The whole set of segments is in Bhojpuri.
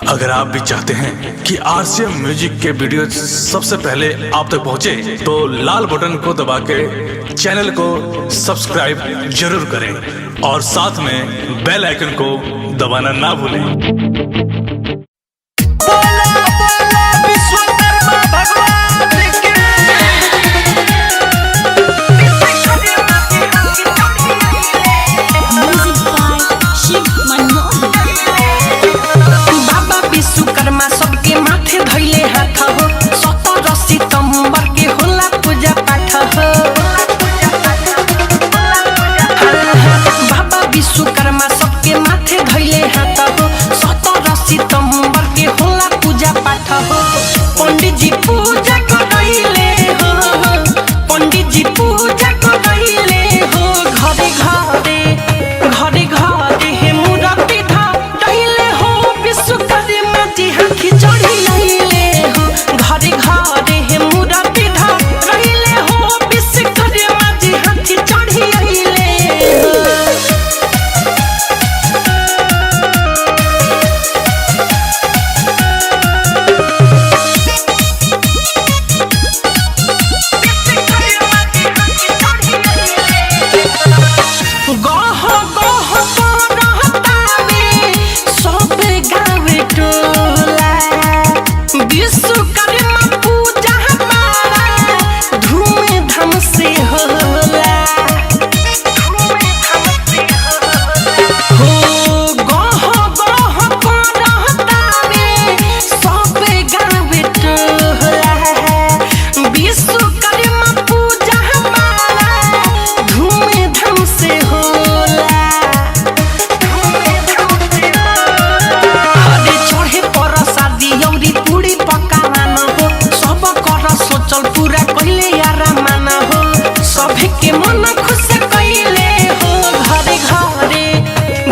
अगर आप भी चाहते हैं कि आरसीएम म्यूजिक के वीडियो सबसे पहले आप तक पहुंचे, तो लाल बटन को दबा के चैनल को सब्सक्राइब जरूर करें और साथ में बेल आइकन को दबाना ना भूलें। विश्वकर्मा सबके माथे धैले हाथ हो, 17 सितंबर के होला पूजा पाठ हो। बाबा विश्वकर्मा सबके माथे धैले हाथ हो, 17 सितंबर के होला पूजा पाठ हो। पंडित जी पूजा करैले हो, पंडित जी पूजा करैले हो। घरे घरे घरे घरे हे मूर्ति धैले हो, विश्वकर्मा जी हाथी चढ़ी आइले हो। घरे घरे हे मूर्ति धैले हो, विश्वकर्मा जी हाथी चढ़ी आइले हो। गह गह करतावे सब गावे टोला, विश्वकर्मा पूजा हमारा धूमधाम से होला। हो गह गह करतावे सब गावे टोला, विश्वकर्मा पूजा हमारा धूमधाम से होला। हरे चढ़े प्रसादी औरी पूरी पकावान हो, सब कर सोचल पूरा कइले यारा माना हो। सभे के मन खुश कइले हो। घरे घरे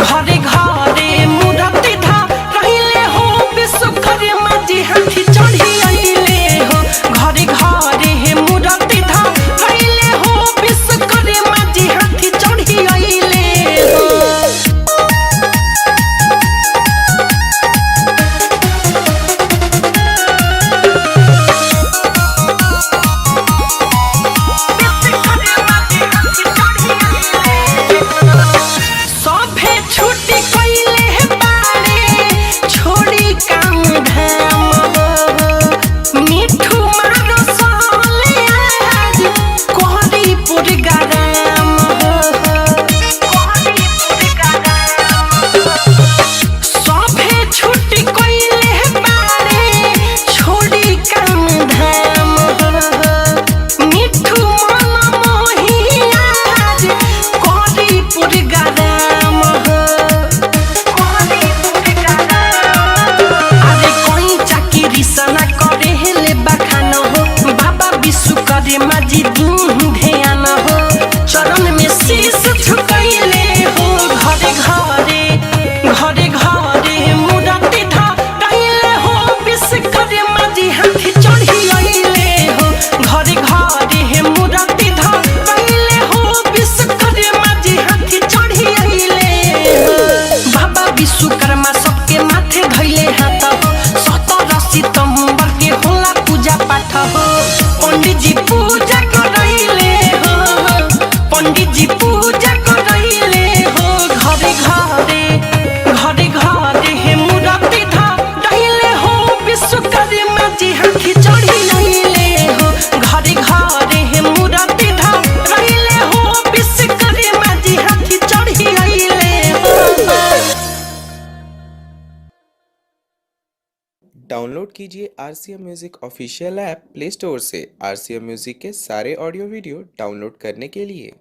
घरे घरे मूर्ति धैले हो, विश्वकर्मा जी हाथी चढ़ी आइले हो। घरे घरे हे मूर्ति धैले हो, विश्वकर्मा जी हाथी चढ़ी आइले हो। सभे छुट्टी कइले हे बारे, छोड़ी काम धाम हो। मिठू मारो सहले आज, कोहरी पुरगाराम हो। सभे छुट्टी कइले हे बारे, छोड़ी काम धाम हो। मिठू मन मोही आज, कोहरी पुरगाराम हो। अरे कोई चाकरी सना करे हेले बखान हो, बाबा विश्वकर्मा जी दूं ध्यान हो। चरण में शीश झुकैले हो। घरे घरे घरे घरे मूर्ति धैले हो, विश्वकर्मा जी हाथी चढ़ी आइले हो। घरे घरे हे मूर्ति धैले हो, विश्वकर्मा जी हाथी चढ़ी आइले हो। बाबा विश्वकर्मा सबके माथे धैले हाथ हो, 17 सितंबर के होला पूजा पाठ हो। पंडित जी पूजा करैले हो, पंडित जी पूजा करैले हो। घरे घरे घरे घरे हे मूर्ति धैले हो, विश्वकर्मा जी हाथी चढ़ी आइले हो। घरे घरे हे मूर्ति धैले हो, विश्वकर्मा जी हाथी चढ़ी आइले हो। डाउनलोड कीजिए RCM music official app play store से। आरसीएम म्यूजिक के सारे ऑडियो वीडियो डाउनलोड करने के लिए